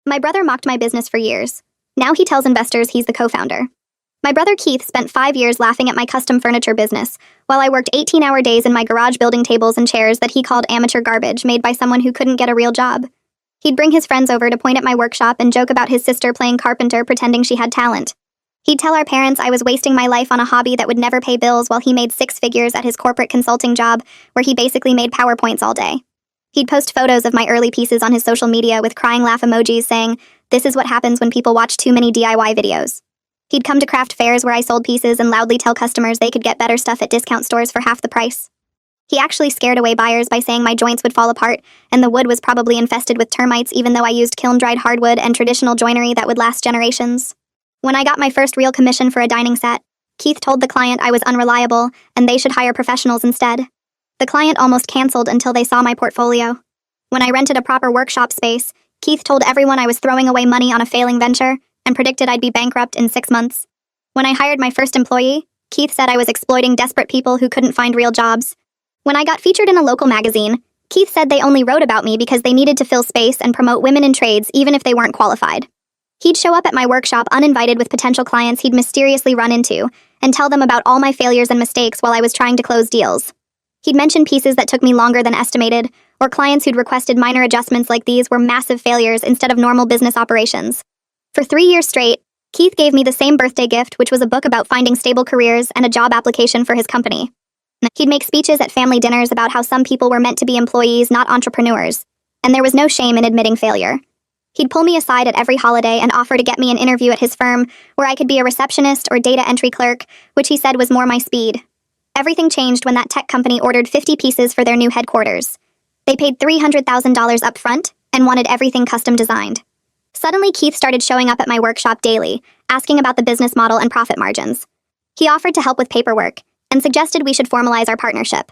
My brother mocked my business for years. Now he tells investors he's the co-founder. My brother Keith spent 5 years laughing at my custom furniture business, while I worked 18-hour days in my garage building tables and chairs that he called amateur garbage made by someone who couldn't get a real job. He'd bring his friends over to point at my workshop and joke about his sister playing carpenter pretending she had talent. He'd tell our parents I was wasting my life on a hobby that would never pay bills while he made 6 figures at his corporate consulting job, where he basically made PowerPoints all day. He'd post photos of my early pieces on his social media with crying laugh emojis saying, "This is what happens when people watch too many DIY videos." He'd come to craft fairs where I sold pieces and loudly tell customers they could get better stuff at discount stores for half the price. He actually scared away buyers by saying my joints would fall apart and the wood was probably infested with termites even though I used kiln-dried hardwood and traditional joinery that would last generations. When I got my first real commission for a dining set, Keith told the client I was unreliable and they should hire professionals instead. The client almost canceled until they saw my portfolio. When I rented a proper workshop space, Keith told everyone I was throwing away money on a failing venture and predicted I'd be bankrupt in 6 months. When I hired my first employee, Keith said I was exploiting desperate people who couldn't find real jobs. When I got featured in a local magazine, Keith said they only wrote about me because they needed to fill space and promote women in trades even if they weren't qualified. He'd show up at my workshop uninvited with potential clients he'd mysteriously run into and tell them about all my failures and mistakes while I was trying to close deals. He'd mention pieces that took me longer than estimated, or clients who'd requested minor adjustments like these were massive failures instead of normal business operations. For 3 years straight, Keith gave me the same birthday gift, which was a book about finding stable careers and a job application for his company. He'd make speeches at family dinners about how some people were meant to be employees, not entrepreneurs, and there was no shame in admitting failure. He'd pull me aside at every holiday and offer to get me an interview at his firm where I could be a receptionist or data entry clerk, which he said was more my speed. Everything changed when that tech company ordered 50 pieces for their new headquarters. They paid $300,000 up front and wanted everything custom designed. Suddenly, Keith started showing up at my workshop daily, asking about the business model and profit margins. He offered to help with paperwork and suggested we should formalize our partnership.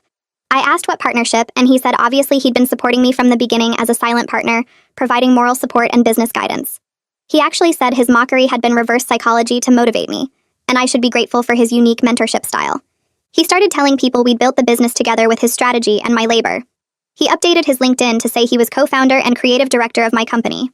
I asked what partnership, and he said obviously he'd been supporting me from the beginning as a silent partner, providing moral support and business guidance. He actually said his mockery had been reverse psychology to motivate me, and I should be grateful for his unique mentorship style. He started telling people we'd built the business together with his strategy and my labor. He updated his LinkedIn to say he was co-founder and creative director of my company.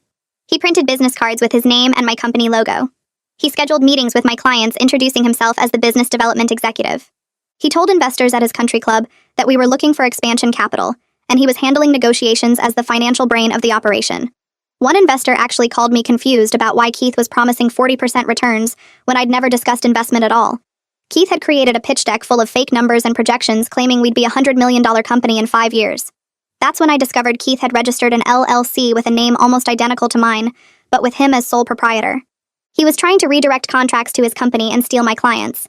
He printed business cards with his name and my company logo. He scheduled meetings with my clients, introducing himself as the business development executive. He told investors at his country club that we were looking for expansion capital, and he was handling negotiations as the financial brain of the operation. One investor actually called me confused about why Keith was promising 40% returns when I'd never discussed investment at all. Keith had created a pitch deck full of fake numbers and projections claiming we'd be a $100 million company in 5 years. That's when I discovered Keith had registered an LLC with a name almost identical to mine, but with him as sole proprietor. He was trying to redirect contracts to his company and steal my clients.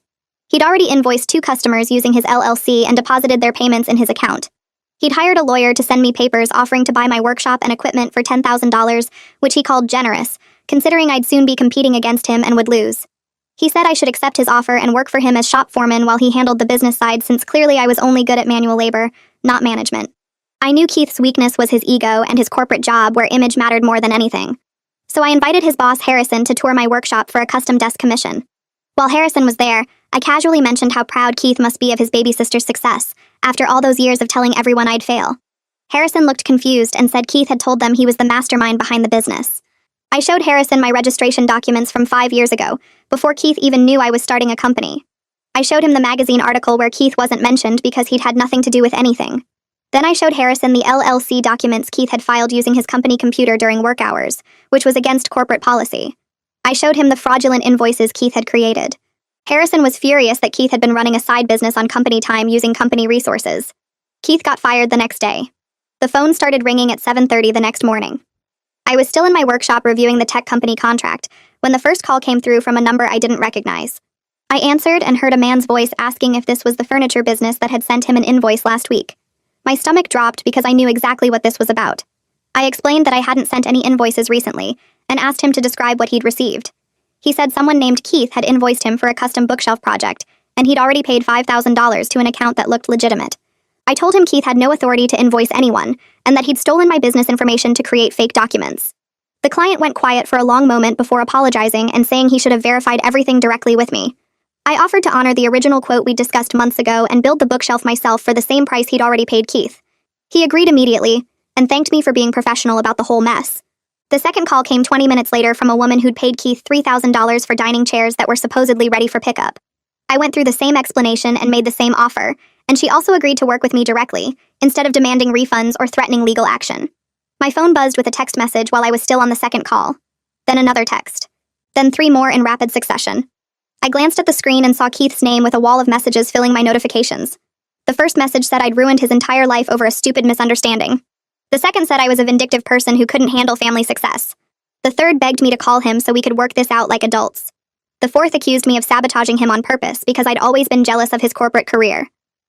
He'd already invoiced 2 customers using his LLC and deposited their payments in his account. He'd hired a lawyer to send me papers offering to buy my workshop and equipment for $10,000, which he called generous, considering I'd soon be competing against him and would lose. He said I should accept his offer and work for him as shop foreman while he handled the business side, since clearly I was only good at manual labor, not management. I knew Keith's weakness was his ego and his corporate job where image mattered more than anything. So I invited his boss, Harrison, to tour my workshop for a custom desk commission. While Harrison was there, I casually mentioned how proud Keith must be of his baby sister's success, after all those years of telling everyone I'd fail. Harrison looked confused and said Keith had told them he was the mastermind behind the business. I showed Harrison my registration documents from 5 years ago, before Keith even knew I was starting a company. I showed him the magazine article where Keith wasn't mentioned because he'd had nothing to do with anything. Then I showed Harrison the LLC documents Keith had filed using his company computer during work hours, which was against corporate policy. I showed him the fraudulent invoices Keith had created. Harrison was furious that Keith had been running a side business on company time using company resources. Keith got fired the next day. The phone started ringing at 7:30 the next morning. I was still in my workshop reviewing the tech company contract when the first call came through from a number I didn't recognize. I answered and heard a man's voice asking if this was the furniture business that had sent him an invoice last week. My stomach dropped because I knew exactly what this was about. I explained that I hadn't sent any invoices recently and asked him to describe what he'd received. He said someone named Keith had invoiced him for a custom bookshelf project, and he'd already paid $5,000 to an account that looked legitimate. I told him Keith had no authority to invoice anyone, and that he'd stolen my business information to create fake documents. The client went quiet for a long moment before apologizing and saying he should have verified everything directly with me. I offered to honor the original quote we discussed months ago and build the bookshelf myself for the same price he'd already paid Keith. He agreed immediately, and thanked me for being professional about the whole mess. The second call came 20 minutes later from a woman who'd paid Keith $3,000 for dining chairs that were supposedly ready for pickup. I went through the same explanation and made the same offer, and she also agreed to work with me directly, instead of demanding refunds or threatening legal action. My phone buzzed with a text message while I was still on the second call. Then another text. Then 3 more in rapid succession. I glanced at the screen and saw Keith's name with a wall of messages filling my notifications. The first message said I'd ruined his entire life over a stupid misunderstanding. The second said I was a vindictive person who couldn't handle family success. The third begged me to call him so we could work this out like adults. The fourth accused me of sabotaging him on purpose because I'd always been jealous of his corporate career.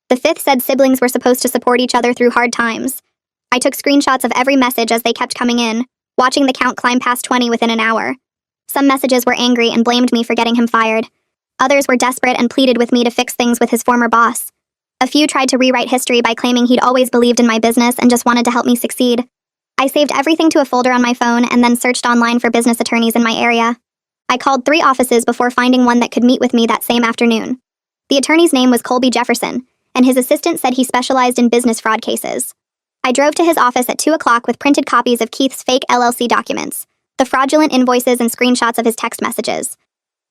The fifth said siblings were supposed to support each other through hard times. I took screenshots of every message as they kept coming in, watching the count climb past 20 within an hour. Some messages were angry and blamed me for getting him fired. Others were desperate and pleaded with me to fix things with his former boss. A few tried to rewrite history by claiming he'd always believed in my business and just wanted to help me succeed. I saved everything to a folder on my phone and then searched online for business attorneys in my area. I called 3 offices before finding one that could meet with me that same afternoon. The attorney's name was Colby Jefferson, and his assistant said he specialized in business fraud cases. I drove to his office at 2 o'clock with printed copies of Keith's fake LLC documents, the fraudulent invoices and screenshots of his text messages.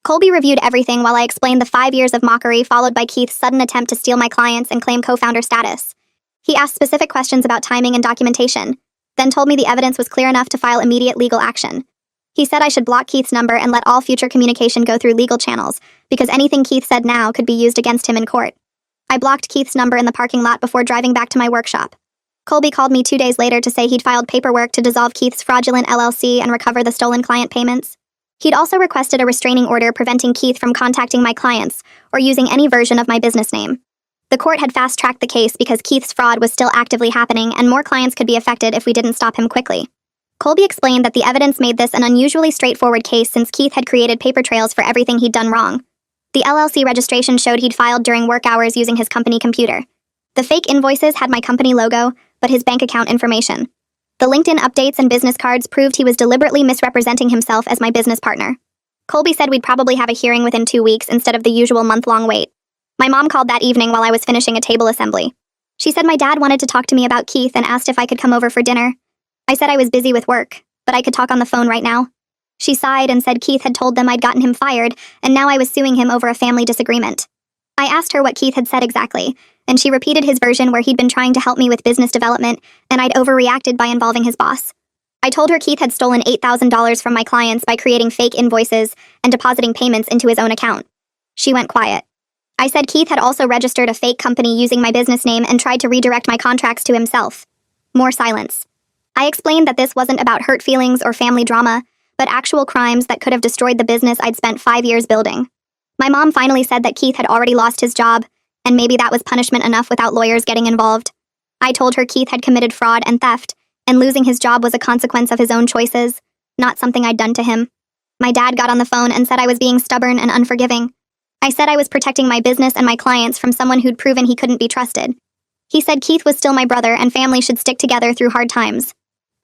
Colby reviewed everything while I explained the 5 years of mockery followed by Keith's sudden attempt to steal my clients and claim co-founder status. He asked specific questions about timing and documentation, then told me the evidence was clear enough to file immediate legal action. He said I should block Keith's number and let all future communication go through legal channels, because anything Keith said now could be used against him in court. I blocked Keith's number in the parking lot before driving back to my workshop. Colby called me 2 days later to say he'd filed paperwork to dissolve Keith's fraudulent LLC and recover the stolen client payments. He'd also requested a restraining order preventing Keith from contacting my clients or using any version of my business name. The court had fast-tracked the case because Keith's fraud was still actively happening and more clients could be affected if we didn't stop him quickly. Colby explained that the evidence made this an unusually straightforward case since Keith had created paper trails for everything he'd done wrong. The LLC registration showed he'd filed during work hours using his company computer. The fake invoices had my company logo, but his bank account information. The LinkedIn updates and business cards proved he was deliberately misrepresenting himself as my business partner. Colby said we'd probably have a hearing within 2 weeks instead of the usual month-long wait. My mom called that evening while I was finishing a table assembly. She said my dad wanted to talk to me about Keith and asked if I could come over for dinner. I said I was busy with work, but I could talk on the phone right now. She sighed and said Keith had told them I'd gotten him fired, and now I was suing him over a family disagreement. I asked her what Keith had said exactly, and she repeated his version where he'd been trying to help me with business development, and I'd overreacted by involving his boss. I told her Keith had stolen $8,000 from my clients by creating fake invoices and depositing payments into his own account. She went quiet. I said Keith had also registered a fake company using my business name and tried to redirect my contracts to himself. More silence. I explained that this wasn't about hurt feelings or family drama, but actual crimes that could have destroyed the business I'd spent 5 years building. My mom finally said that Keith had already lost his job, and maybe that was punishment enough without lawyers getting involved. I told her Keith had committed fraud and theft, and losing his job was a consequence of his own choices, not something I'd done to him. My dad got on the phone and said I was being stubborn and unforgiving. I said I was protecting my business and my clients from someone who'd proven he couldn't be trusted. He said Keith was still my brother and family should stick together through hard times.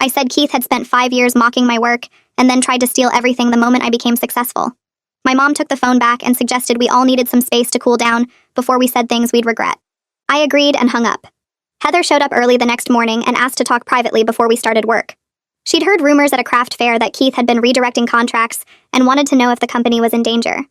I said Keith had spent 5 years mocking my work and then tried to steal everything the moment I became successful. My mom took the phone back and suggested we all needed some space to cool down before we said things we'd regret. I agreed and hung up. Heather showed up early the next morning and asked to talk privately before we started work. She'd heard rumors at a craft fair that Keith had been redirecting contracts and wanted to know if the company was in danger.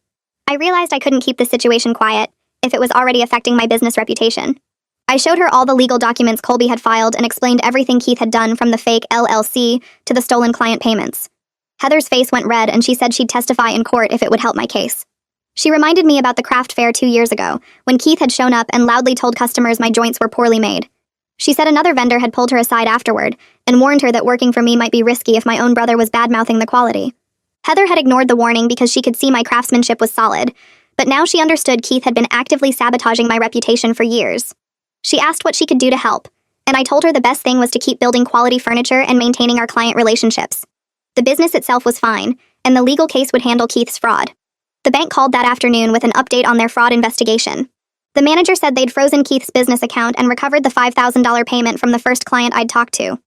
I realized I couldn't keep the situation quiet if it was already affecting my business reputation. I showed her all the legal documents Colby had filed and explained everything Keith had done from the fake LLC to the stolen client payments. Heather's face went red and she said she'd testify in court if it would help my case. She reminded me about the craft fair 2 years ago, when Keith had shown up and loudly told customers my joints were poorly made. She said another vendor had pulled her aside afterward and warned her that working for me might be risky if my own brother was bad-mouthing the quality. Heather had ignored the warning because she could see my craftsmanship was solid, but now she understood Keith had been actively sabotaging my reputation for years. She asked what she could do to help, and I told her the best thing was to keep building quality furniture and maintaining our client relationships. The business itself was fine, and the legal case would handle Keith's fraud. The bank called that afternoon with an update on their fraud investigation. The manager said they'd frozen Keith's business account and recovered the $5,000 payment from the first client I'd talked to.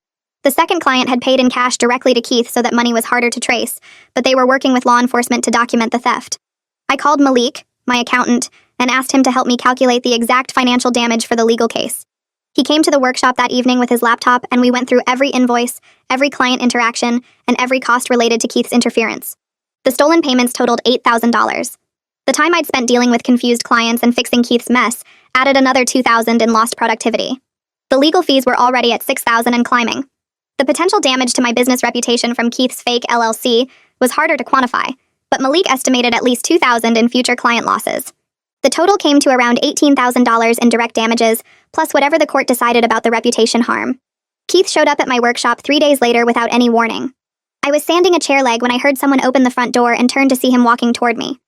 The second client had paid in cash directly to Keith so that money was harder to trace, but they were working with law enforcement to document the theft. I called Malik, my accountant, and asked him to help me calculate the exact financial damage for the legal case. He came to the workshop that evening with his laptop, and we went through every invoice, every client interaction, and every cost related to Keith's interference. The stolen payments totaled $8,000. The time I'd spent dealing with confused clients and fixing Keith's mess added another $2,000 in lost productivity. The legal fees were already at $6,000 and climbing. The potential damage to my business reputation from Keith's fake LLC was harder to quantify, but Malik estimated at least $2,000 in future client losses. The total came to around $18,000 in direct damages, plus whatever the court decided about the reputation harm. Keith showed up at my workshop 3 days later without any warning. I was sanding a chair leg when I heard someone open the front door and turned to see him walking toward me.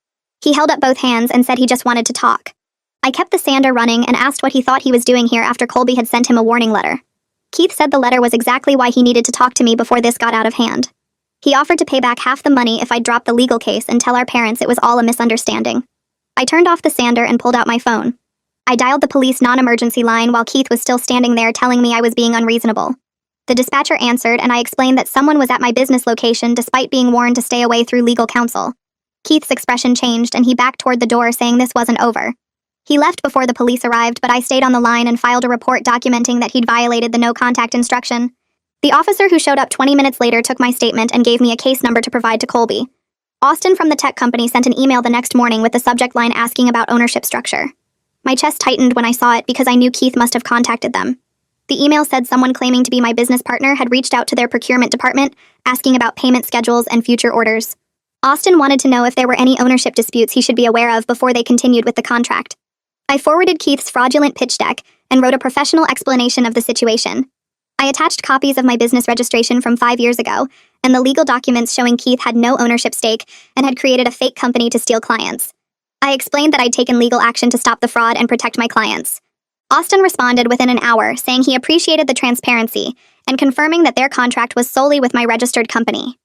He held up both hands and said he just wanted to talk. I kept the sander running and asked what he thought he was doing here after Colby had sent him a warning letter. Keith said the letter was exactly why he needed to talk to me before this got out of hand. He offered to pay back half the money if I'd drop the legal case and tell our parents it was all a misunderstanding. I turned off the sander and pulled out my phone. I dialed the police non-emergency line while Keith was still standing there telling me I was being unreasonable. The dispatcher answered, and I explained that someone was at my business location despite being warned to stay away through legal counsel. Keith's expression changed, and he backed toward the door saying this wasn't over. He left before the police arrived, but I stayed on the line and filed a report documenting that he'd violated the no-contact instruction. The officer who showed up 20 minutes later took my statement and gave me a case number to provide to Colby. Austin from the tech company sent an email the next morning with the subject line asking about ownership structure. My chest tightened when I saw it because I knew Keith must have contacted them. The email said someone claiming to be my business partner had reached out to their procurement department, asking about payment schedules and future orders. Austin wanted to know if there were any ownership disputes he should be aware of before they continued with the contract. I forwarded Keith's fraudulent pitch deck and wrote a professional explanation of the situation. I attached copies of my business registration from 5 years ago, and the legal documents showing Keith had no ownership stake and had created a fake company to steal clients. I explained that I'd taken legal action to stop the fraud and protect my clients. Austin responded within an hour, saying he appreciated the transparency and confirming that their contract was solely with my registered company.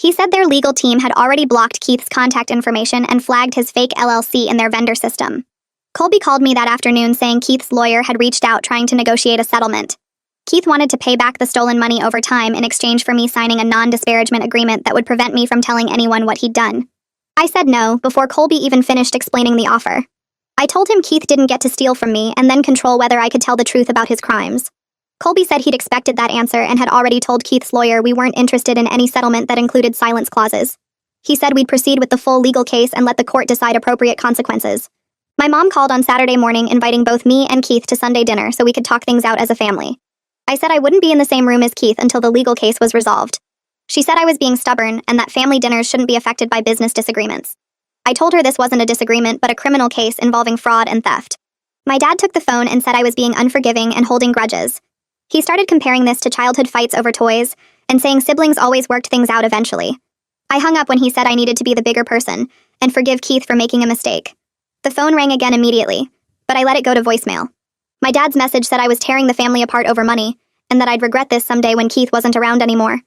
He said their legal team had already blocked Keith's contact information and flagged his fake LLC in their vendor system. Colby called me that afternoon saying Keith's lawyer had reached out trying to negotiate a settlement. Keith wanted to pay back the stolen money over time in exchange for me signing a non-disparagement agreement that would prevent me from telling anyone what he'd done. I said no before Colby even finished explaining the offer. I told him Keith didn't get to steal from me and then control whether I could tell the truth about his crimes. Colby said he'd expected that answer and had already told Keith's lawyer we weren't interested in any settlement that included silence clauses. He said we'd proceed with the full legal case and let the court decide appropriate consequences. My mom called on Saturday morning inviting both me and Keith to Sunday dinner so we could talk things out as a family. I said I wouldn't be in the same room as Keith until the legal case was resolved. She said I was being stubborn and that family dinners shouldn't be affected by business disagreements. I told her this wasn't a disagreement but a criminal case involving fraud and theft. My dad took the phone and said I was being unforgiving and holding grudges. He started comparing this to childhood fights over toys and saying siblings always worked things out eventually. I hung up when he said I needed to be the bigger person and forgive Keith for making a mistake. The phone rang again immediately, but I let it go to voicemail. My dad's message said I was tearing the family apart over money, and that I'd regret this someday when Keith wasn't around anymore.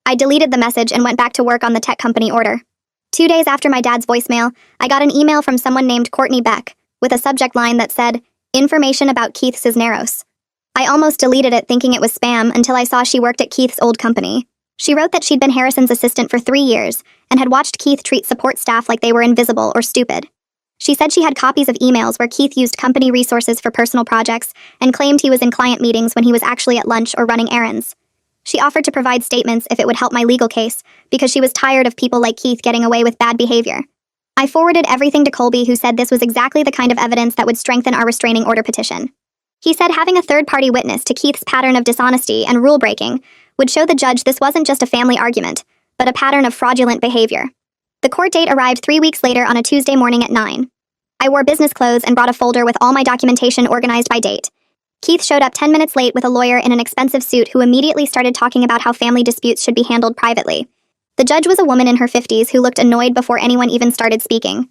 I deleted the message and went back to work on the tech company order. 2 days after my dad's voicemail, I got an email from someone named Courtney Beck, with a subject line that said, "Information about Keith Cisneros." I almost deleted it thinking it was spam until I saw she worked at Keith's old company. She wrote that she'd been Harrison's assistant for 3 years, and had watched Keith treat support staff like they were invisible or stupid. She said she had copies of emails where Keith used company resources for personal projects and claimed he was in client meetings when he was actually at lunch or running errands. She offered to provide statements if it would help my legal case, because she was tired of people like Keith getting away with bad behavior. I forwarded everything to Colby, who said this was exactly the kind of evidence that would strengthen our restraining order petition. He said having a third-party witness to Keith's pattern of dishonesty and rule-breaking would show the judge this wasn't just a family argument, but a pattern of fraudulent behavior. The court date arrived 3 weeks later on a Tuesday morning at 9. I wore business clothes and brought a folder with all my documentation organized by date. Keith showed up 10 minutes late with a lawyer in an expensive suit who immediately started talking about how family disputes should be handled privately. The judge was a woman in her 50s who looked annoyed before anyone even started speaking.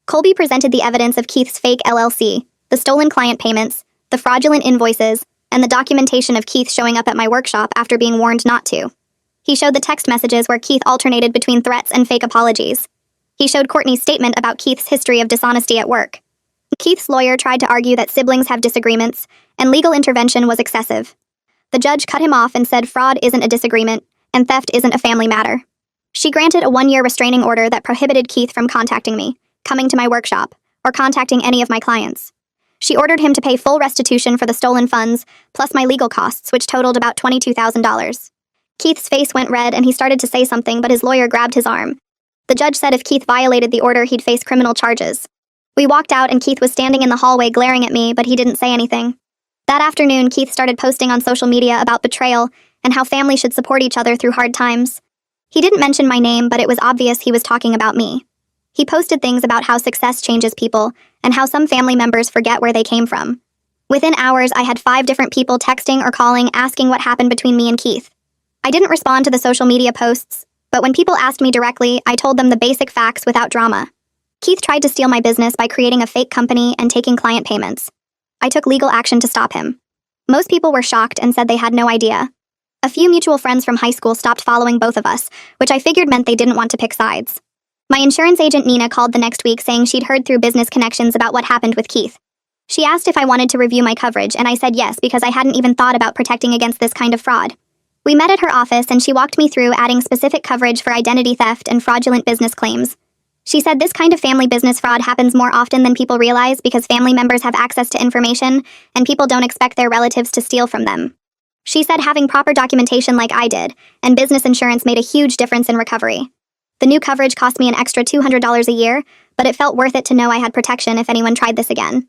Colby presented the evidence of Keith's fake LLC, the stolen client payments, the fraudulent invoices, and the documentation of Keith showing up at my workshop after being warned not to. He showed the text messages where Keith alternated between threats and fake apologies. He showed Courtney's statement about Keith's history of dishonesty at work. Keith's lawyer tried to argue that siblings have disagreements, and legal intervention was excessive. The judge cut him off and said fraud isn't a disagreement, and theft isn't a family matter. She granted a 1-year restraining order that prohibited Keith from contacting me, coming to my workshop, or contacting any of my clients. She ordered him to pay full restitution for the stolen funds, plus my legal costs, which totaled about $22,000. Keith's face went red and he started to say something, but his lawyer grabbed his arm. The judge said if Keith violated the order, he'd face criminal charges. We walked out and Keith was standing in the hallway glaring at me, but he didn't say anything. That afternoon, Keith started posting on social media about betrayal and how family should support each other through hard times. He didn't mention my name, but it was obvious he was talking about me. He posted things about how success changes people and how some family members forget where they came from. Within hours, I had 5 different people texting or calling asking what happened between me and Keith. I didn't respond to the social media posts, but when people asked me directly, I told them the basic facts without drama. Keith tried to steal my business by creating a fake company and taking client payments. I took legal action to stop him. Most people were shocked and said they had no idea. A few mutual friends from high school stopped following both of us, which I figured meant they didn't want to pick sides. My insurance agent Nina called the next week saying she'd heard through business connections about what happened with Keith. She asked if I wanted to review my coverage, and I said yes because I hadn't even thought about protecting against this kind of fraud. We met at her office and she walked me through adding specific coverage for identity theft and fraudulent business claims. She said this kind of family business fraud happens more often than people realize because family members have access to information and people don't expect their relatives to steal from them. She said having proper documentation like I did and business insurance made a huge difference in recovery. The new coverage cost me an extra $200 a year, but it felt worth it to know I had protection if anyone tried this again.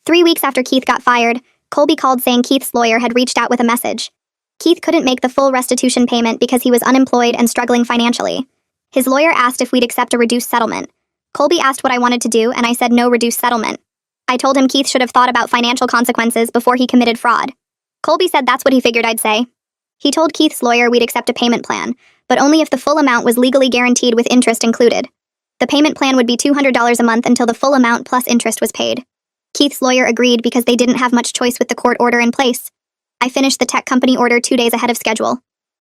3 weeks after Keith got fired, Colby called saying Keith's lawyer had reached out with a message. Keith couldn't make the full restitution payment because he was unemployed and struggling financially. His lawyer asked if we'd accept a reduced settlement. Colby asked what I wanted to do, and I said no reduced settlement. I told him Keith should have thought about financial consequences before he committed fraud. Colby said that's what he figured I'd say. He told Keith's lawyer we'd accept a payment plan, but only if the full amount was legally guaranteed with interest included. The payment plan would be $200 a month until the full amount plus interest was paid. Keith's lawyer agreed because they didn't have much choice with the court order in place. I finished the tech company order 2 days ahead of schedule.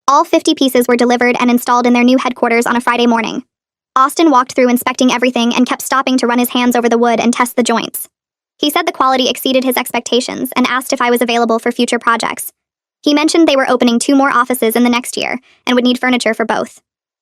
All 50 pieces were delivered and installed in their new headquarters on a Friday morning. Austin walked through inspecting everything and kept stopping to run his hands over the wood and test the joints. He said the quality exceeded his expectations and asked if I was available for future projects. He mentioned they were opening 2 more offices in the next year and would need furniture for both.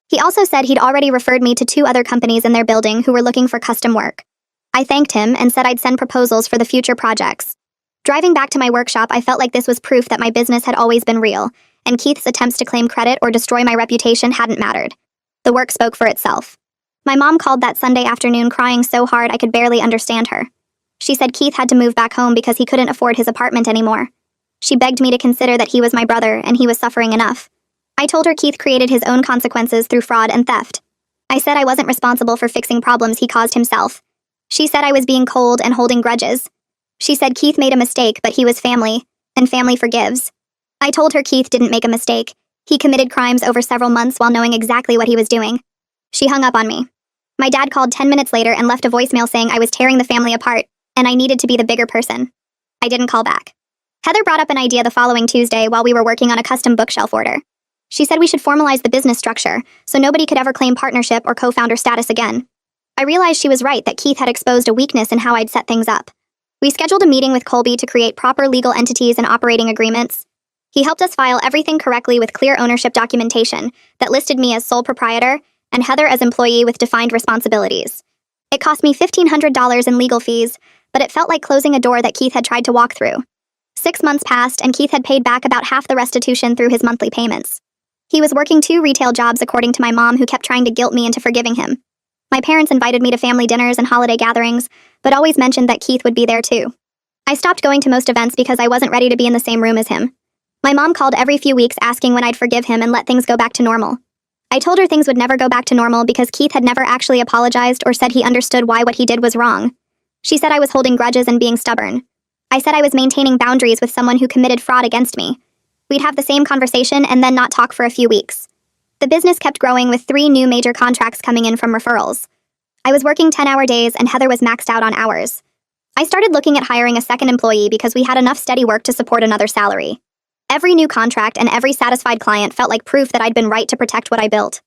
He also said he'd already referred me to 2 other companies in their building who were looking for custom work. I thanked him and said I'd send proposals for the future projects. Driving back to my workshop, I felt like this was proof that my business had always been real, and Keith's attempts to claim credit or destroy my reputation hadn't mattered. The work spoke for itself. My mom called that Sunday afternoon crying so hard I could barely understand her. She said Keith had to move back home because he couldn't afford his apartment anymore. She begged me to consider that he was my brother and he was suffering enough. I told her Keith created his own consequences through fraud and theft. I said I wasn't responsible for fixing problems he caused himself. She said I was being cold and holding grudges. She said Keith made a mistake, but he was family, and family forgives. I told her Keith didn't make a mistake. He committed crimes over several months while knowing exactly what he was doing. She hung up on me. My dad called 10 minutes later and left a voicemail saying I was tearing the family apart, and I needed to be the bigger person. I didn't call back. Heather brought up an idea the following Tuesday while we were working on a custom bookshelf order. She said we should formalize the business structure so nobody could ever claim partnership or co-founder status again. I realized she was right that Keith had exposed a weakness in how I'd set things up. We scheduled a meeting with Colby to create proper legal entities and operating agreements. He helped us file everything correctly with clear ownership documentation that listed me as sole proprietor and Heather as employee with defined responsibilities. It cost me $1,500 in legal fees, but it felt like closing a door that Keith had tried to walk through. 6 months passed and Keith had paid back about half the restitution through his monthly payments. He was working 2 retail jobs according to my mom, who kept trying to guilt me into forgiving him. My parents invited me to family dinners and holiday gatherings, but always mentioned that Keith would be there too. I stopped going to most events because I wasn't ready to be in the same room as him. My mom called every few weeks asking when I'd forgive him and let things go back to normal. I told her things would never go back to normal because Keith had never actually apologized or said he understood why what he did was wrong. She said I was holding grudges and being stubborn. I said I was maintaining boundaries with someone who committed fraud against me. We'd have the same conversation and then not talk for a few weeks. The business kept growing with 3 new major contracts coming in from referrals. I was working 10-hour days and Heather was maxed out on hours. I started looking at hiring a second employee because we had enough steady work to support another salary. Every new contract and every satisfied client felt like proof that I'd been right to protect what I built.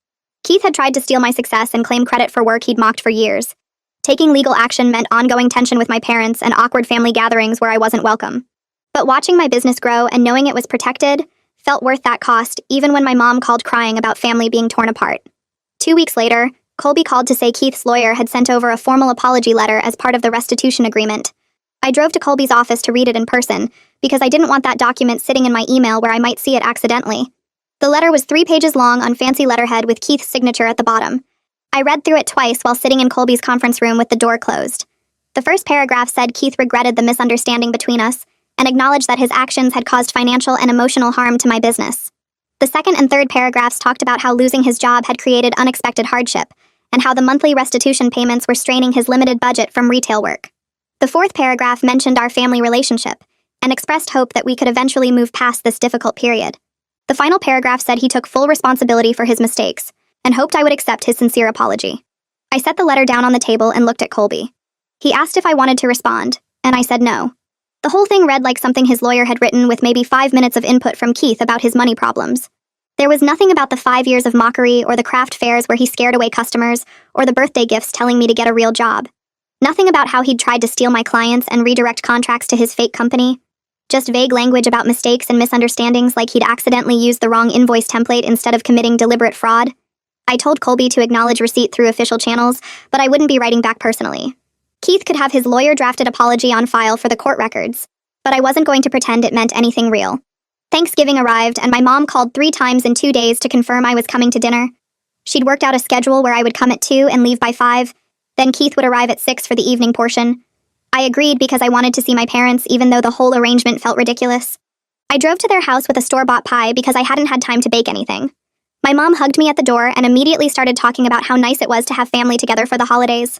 Keith had tried to steal my success and claim credit for work he'd mocked for years. Taking legal action meant ongoing tension with my parents and awkward family gatherings where I wasn't welcome. But watching my business grow and knowing it was protected felt worth that cost, even when my mom called crying about family being torn apart. 2 weeks later, Colby called to say Keith's lawyer had sent over a formal apology letter as part of the restitution agreement. I drove to Colby's office to read it in person because I didn't want that document sitting in my email where I might see it accidentally. The letter was 3 pages long on fancy letterhead with Keith's signature at the bottom. I read through it twice while sitting in Colby's conference room with the door closed. The first paragraph said Keith regretted the misunderstanding between us and acknowledged that his actions had caused financial and emotional harm to my business. The second and third paragraphs talked about how losing his job had created unexpected hardship and how the monthly restitution payments were straining his limited budget from retail work. The fourth paragraph mentioned our family relationship and expressed hope that we could eventually move past this difficult period. The final paragraph said he took full responsibility for his mistakes and hoped I would accept his sincere apology. I set the letter down on the table and looked at Colby. He asked if I wanted to respond, and I said no. The whole thing read like something his lawyer had written with maybe 5 minutes of input from Keith about his money problems. There was nothing about the 5 years of mockery or the craft fairs where he scared away customers or the birthday gifts telling me to get a real job. Nothing about how he'd tried to steal my clients and redirect contracts to his fake company. Just vague language about mistakes and misunderstandings like he'd accidentally used the wrong invoice template instead of committing deliberate fraud. I told Colby to acknowledge receipt through official channels, but I wouldn't be writing back personally. Keith could have his lawyer-drafted apology on file for the court records, but I wasn't going to pretend it meant anything real. Thanksgiving arrived, and my mom called 3 times in 2 days to confirm I was coming to dinner. She'd worked out a schedule where I would come at 2 and leave by 5, then Keith would arrive at 6 for the evening portion. I agreed because I wanted to see my parents, even though the whole arrangement felt ridiculous. I drove to their house with a store-bought pie because I hadn't had time to bake anything. My mom hugged me at the door and immediately started talking about how nice it was to have family together for the holidays.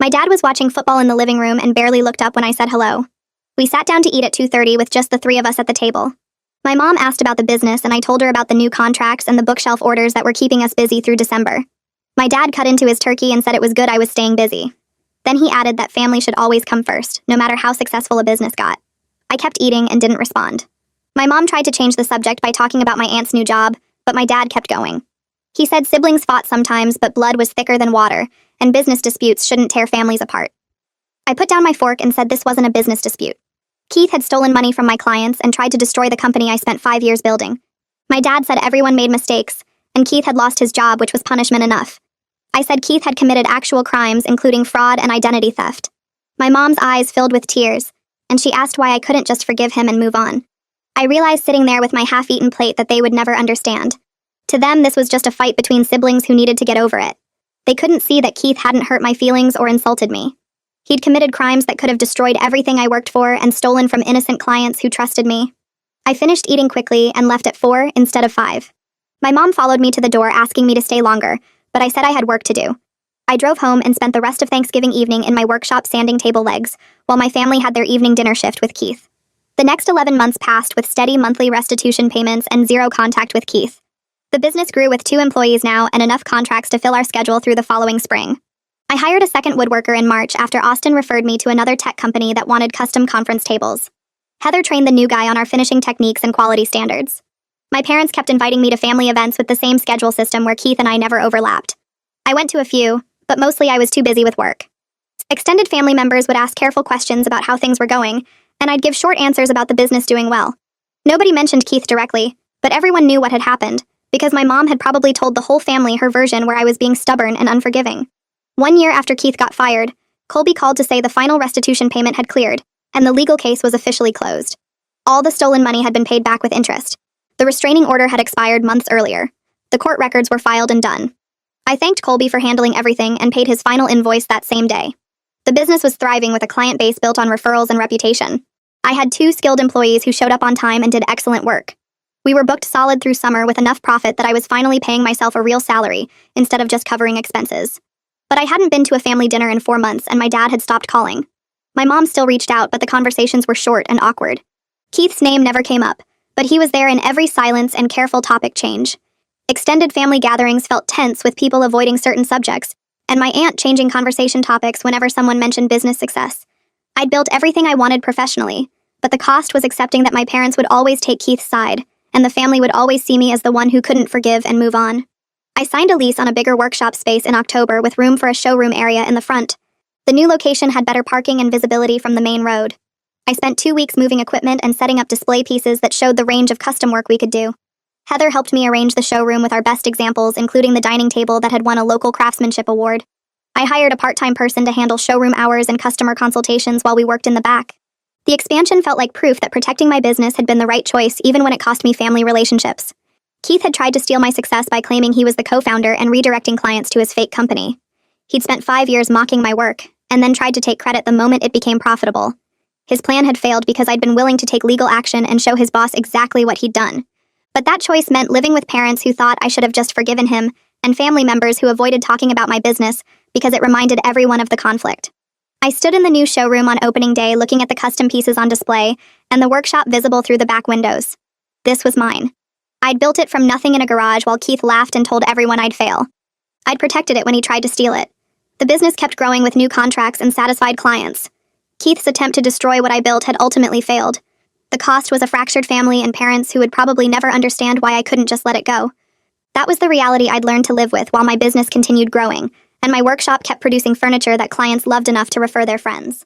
My dad was watching football in the living room and barely looked up when I said hello. We sat down to eat at 2:30 with just the 3 of us at the table. My mom asked about the business and I told her about the new contracts and the bookshelf orders that were keeping us busy through December. My dad cut into his turkey and said it was good I was staying busy. Then he added that family should always come first, no matter how successful a business got. I kept eating and didn't respond. My mom tried to change the subject by talking about my aunt's new job, but my dad kept going. He said siblings fought sometimes, but blood was thicker than water, and business disputes shouldn't tear families apart. I put down my fork and said this wasn't a business dispute. Keith had stolen money from my clients and tried to destroy the company I spent 5 years building. My dad said everyone made mistakes, and Keith had lost his job, which was punishment enough. I said Keith had committed actual crimes, including fraud and identity theft. My mom's eyes filled with tears, and she asked why I couldn't just forgive him and move on. I realized sitting there with my half-eaten plate that they would never understand. To them, this was just a fight between siblings who needed to get over it. They couldn't see that Keith hadn't hurt my feelings or insulted me. He'd committed crimes that could have destroyed everything I worked for and stolen from innocent clients who trusted me. I finished eating quickly and left at 4 instead of 5. My mom followed me to the door asking me to stay longer, but I said I had work to do. I drove home and spent the rest of Thanksgiving evening in my workshop sanding table legs, while my family had their evening dinner shift with Keith. The next 11 months passed with steady monthly restitution payments and zero contact with Keith. The business grew with 2 employees now and enough contracts to fill our schedule through the following spring. I hired a second woodworker in March after Austin referred me to another tech company that wanted custom conference tables. Heather trained the new guy on our finishing techniques and quality standards. My parents kept inviting me to family events with the same schedule system where Keith and I never overlapped. I went to a few, but mostly I was too busy with work. Extended family members would ask careful questions about how things were going, and I'd give short answers about the business doing well. Nobody mentioned Keith directly, but everyone knew what had happened, because my mom had probably told the whole family her version where I was being stubborn and unforgiving. 1 year after Keith got fired, Colby called to say the final restitution payment had cleared, and the legal case was officially closed. All the stolen money had been paid back with interest. The restraining order had expired months earlier. The court records were filed and done. I thanked Colby for handling everything and paid his final invoice that same day. The business was thriving with a client base built on referrals and reputation. I had 2 skilled employees who showed up on time and did excellent work. We were booked solid through summer with enough profit that I was finally paying myself a real salary instead of just covering expenses. But I hadn't been to a family dinner in 4 months and my dad had stopped calling. My mom still reached out, but the conversations were short and awkward. Keith's name never came up, but he was there in every silence and careful topic change. Extended family gatherings felt tense with people avoiding certain subjects, and my aunt changing conversation topics whenever someone mentioned business success. I'd built everything I wanted professionally, but the cost was accepting that my parents would always take Keith's side, and the family would always see me as the one who couldn't forgive and move on. I signed a lease on a bigger workshop space in October with room for a showroom area in the front. The new location had better parking and visibility from the main road. I spent 2 weeks moving equipment and setting up display pieces that showed the range of custom work we could do. Heather helped me arrange the showroom with our best examples, including the dining table that had won a local craftsmanship award. I hired a part-time person to handle showroom hours and customer consultations while we worked in the back. The expansion felt like proof that protecting my business had been the right choice even when it cost me family relationships. Keith had tried to steal my success by claiming he was the co-founder and redirecting clients to his fake company. He'd spent 5 years mocking my work, and then tried to take credit the moment it became profitable. His plan had failed because I'd been willing to take legal action and show his boss exactly what he'd done. But that choice meant living with parents who thought I should have just forgiven him, and family members who avoided talking about my business because it reminded everyone of the conflict. I stood in the new showroom on opening day looking at the custom pieces on display and the workshop visible through the back windows. This was mine. I'd built it from nothing in a garage while Keith laughed and told everyone I'd fail. I'd protected it when he tried to steal it. The business kept growing with new contracts and satisfied clients. Keith's attempt to destroy what I built had ultimately failed. The cost was a fractured family and parents who would probably never understand why I couldn't just let it go. That was the reality I'd learned to live with while my business continued growing, and my workshop kept producing furniture that clients loved enough to refer their friends.